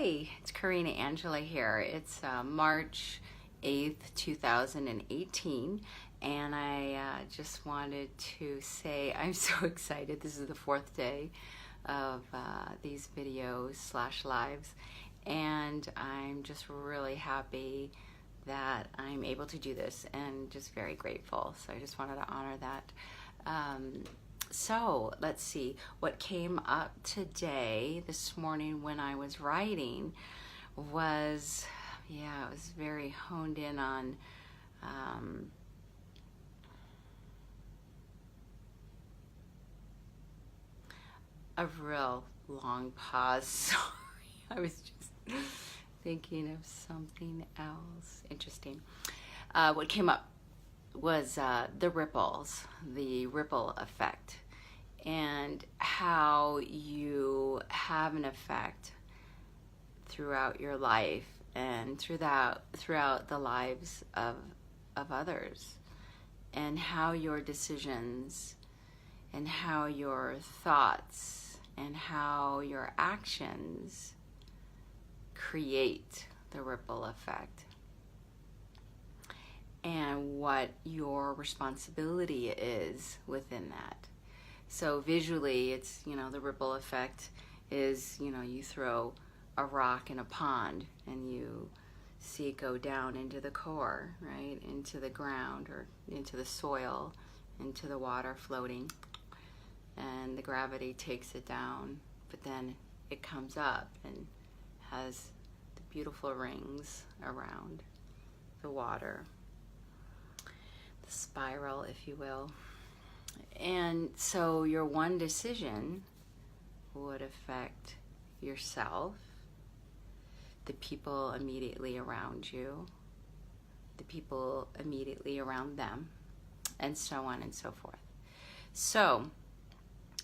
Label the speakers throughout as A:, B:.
A: Hi, it's Corina Angela here. It's March 8th, 2018, and I just wanted to say I'm so excited. This is the fourth day of these videos / lives, and I'm just really happy that I'm able to do this and just very grateful. So I just wanted to honor that. So let's see what came up today, this morning when I was writing was, it was very honed in on a real long pause. Sorry, I was just thinking of something else interesting. What came up was the ripples, the ripple effect, and how you have an effect throughout your life and throughout the lives of others, and how your decisions and how your thoughts and how your actions create the ripple effect, and what your responsibility is within that. So visually, it's, the ripple effect is, you throw a rock in a pond and you see it go down into the core, right? Into the ground or into the soil, into the water floating, and the gravity takes it down, but then it comes up and has the beautiful rings around the water, the spiral, if you will. And so your one decision would affect yourself, the people immediately around you, the people immediately around them, and so on and so forth. So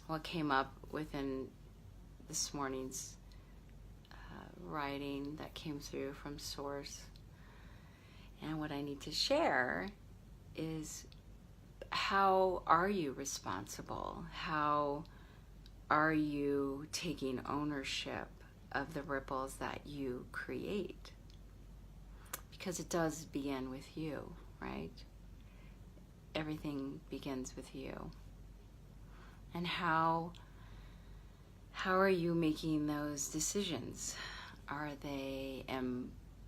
A: what came up within this morning's writing that came through from Source, and what I need to share is, how are you responsible? How are you taking ownership of the ripples that you create? Because it does begin with you, right? Everything begins with you. And how are you making those decisions? Are they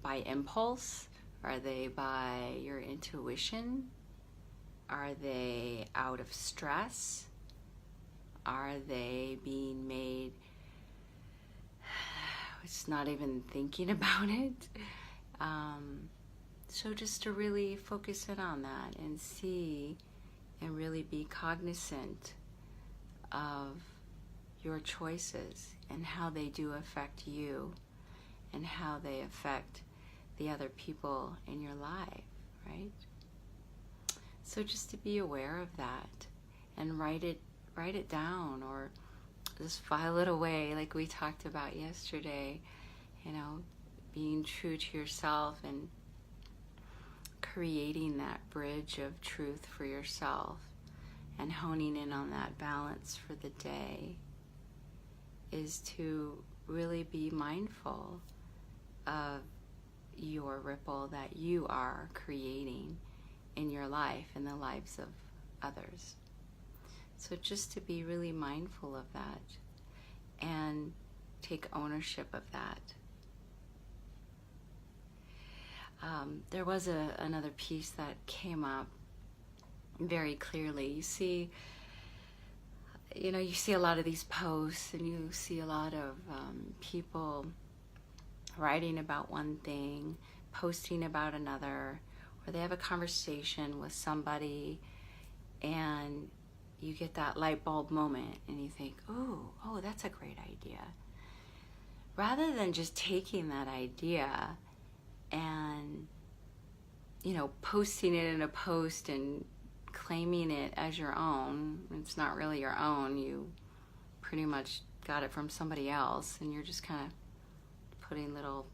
A: by impulse? Are they by your intuition? Are they out of stress? Are they being made just not even thinking about it? So just to really focus in on that and see and really be cognizant of your choices and how they do affect you and how they affect the other people in your life, right? So just to be aware of that and write it down, or just file it away like we talked about yesterday, being true to yourself and creating that bridge of truth for yourself and honing in on that balance for the day is to really be mindful of your ripple that you are creating in your life and the lives of others. So just to be really mindful of that and take ownership of that. There was another piece that came up very clearly. You see a lot of these posts, and you see a lot of people writing about one thing, posting about another, or they have a conversation with somebody and you get that light bulb moment and you think, oh, that's a great idea. Rather than just taking that idea and, posting it in a post and claiming it as your own, it's not really your own. You pretty much got it from somebody else, and you're just kind of putting little,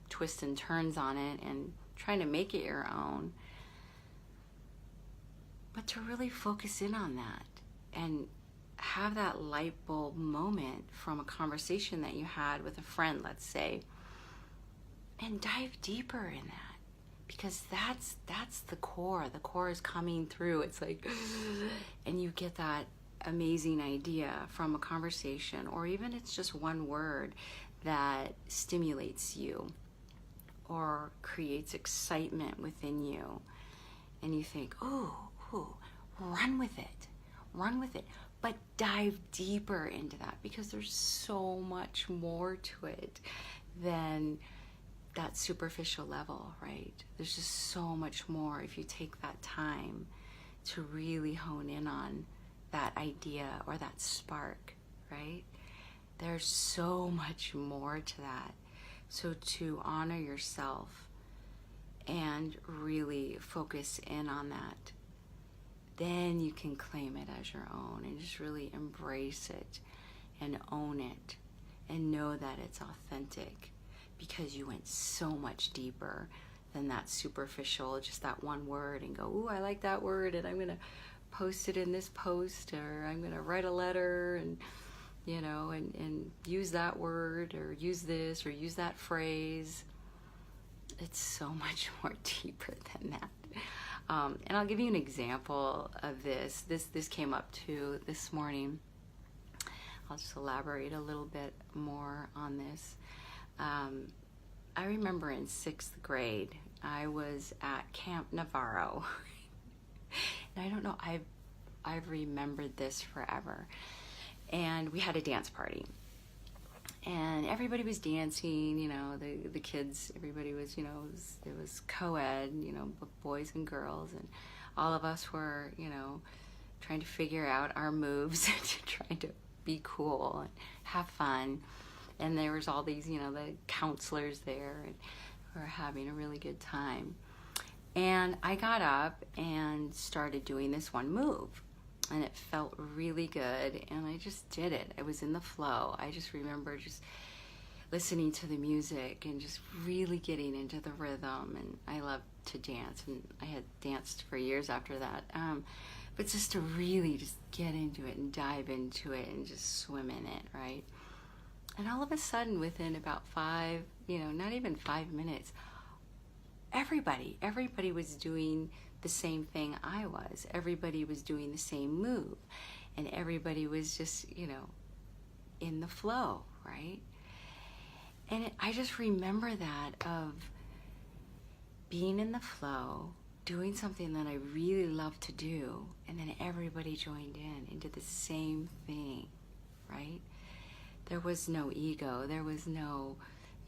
A: twists and turns on it and trying to make it your own. But to really focus in on that and have that light bulb moment from a conversation that you had with a friend, let's say, and dive deeper in that, because that's the core. The core is coming through. It's like, and you get that amazing idea from a conversation, or even it's just one word that stimulates you or creates excitement within you, and you think, oh, run with it, but dive deeper into that, because there's so much more to it than that superficial level, right? There's just so much more if you take that time to really hone in on that idea or that spark, right? There's so much more to that. So to honor yourself and really focus in on that, then you can claim it as your own and just really embrace it and own it and know that it's authentic, because you went so much deeper than that superficial, just that one word, and go, ooh, I like that word, and I'm going to post it in this post, or I'm going to write a letter and, you know, and use that word, or use this, or use that phrase. It's so much more deeper than that. And I'll give you an example of this. This came up too this morning. I'll just elaborate a little bit more on this. I remember in 6th grade, I was at Camp Navarro. And I don't know, I've remembered this forever. And we had a dance party. And everybody was dancing, you know, the kids, everybody was, you know, it was co-ed, you know, boys and girls. And all of us were, you know, trying to figure out our moves, trying to be cool and have fun. And there was all these, you know, the counselors there, and we were having a really good time. And I got up and started doing this one move, and it felt really good, and I just did it. I was in the flow. I just remember just listening to the music and just really getting into the rhythm, and I love to dance, and I had danced for years after that. But just to really just get into it and dive into it and just swim in it, right? And all of a sudden, within about 5, you know, not even 5 minutes, everybody was doing the same thing I was. Everybody was doing the same move. And everybody was just, you know, in the flow, right? And I just remember that, of being in the flow, doing something that I really love to do, and then everybody joined in and did the same thing, right? There was no ego. There was no,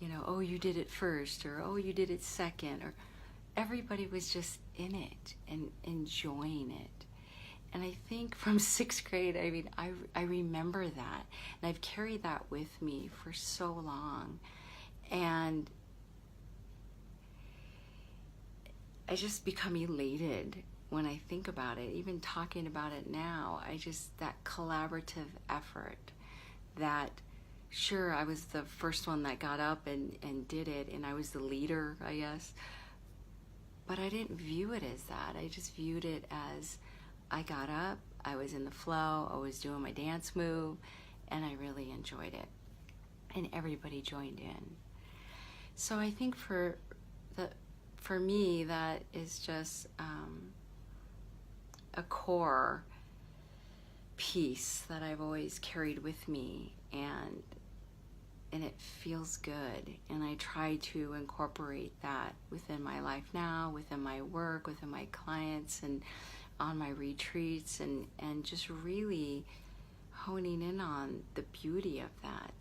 A: you know, oh, you did it first, or oh, you did it second, or everybody was just in it and enjoying it. And I think from 6th grade, I mean, I remember that, and I've carried that with me for so long. And I just become elated when I think about it, even talking about it now. That collaborative effort, that, sure, I was the first one that got up and did it, and I was the leader, I guess, but I didn't view it as that. I just viewed it as, I got up, I was in the flow, I was doing my dance move, and I really enjoyed it, and everybody joined in. So I think for me, that is just a core piece that I've always carried with me, and it feels good, and I try to incorporate that within my life now, within my work, within my clients, and on my retreats, and just really honing in on the beauty of that,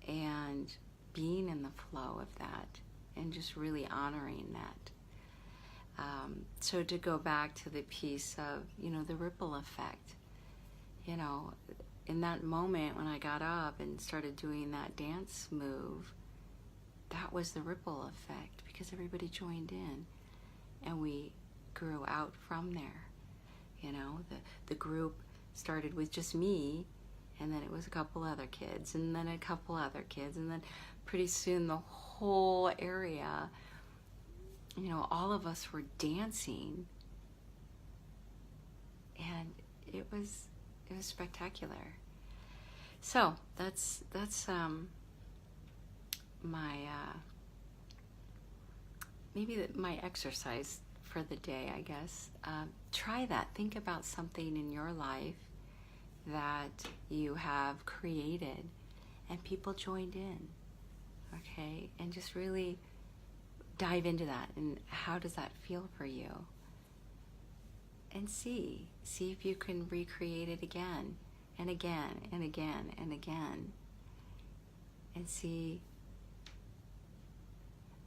A: and being in the flow of that, and just really honoring that. So to go back to the piece of, you know, the ripple effect, you know, in that moment when I got up and started doing that dance move, that was the ripple effect, because everybody joined in, and we grew out from there. You know, the group started with just me, and then it was a couple other kids, and then a couple other kids, and then pretty soon the whole area, you know, all of us were dancing, and it was It was spectacular. So that's my my exercise for the day, I guess. Try that. Think about something in your life that you have created and people joined in, okay? And just really dive into that, and how does that feel for you? And see if you can recreate it again and again and again and again, and see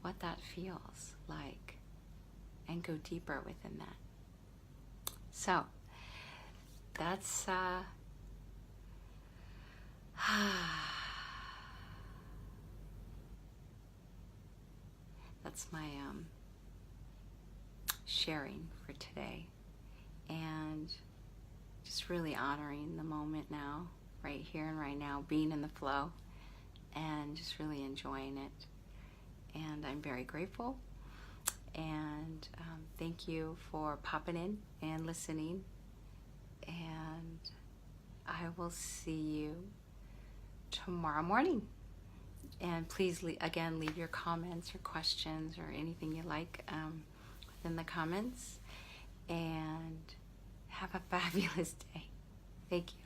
A: what that feels like, and go deeper within that. So that's that's my sharing for today, and just really honoring the moment now, right here and right now, being in the flow and just really enjoying it. And I'm very grateful, and thank you for popping in and listening, and I will see you tomorrow morning. And please, again, leave your comments or questions or anything you like within the comments, and have a fabulous day. Thank you.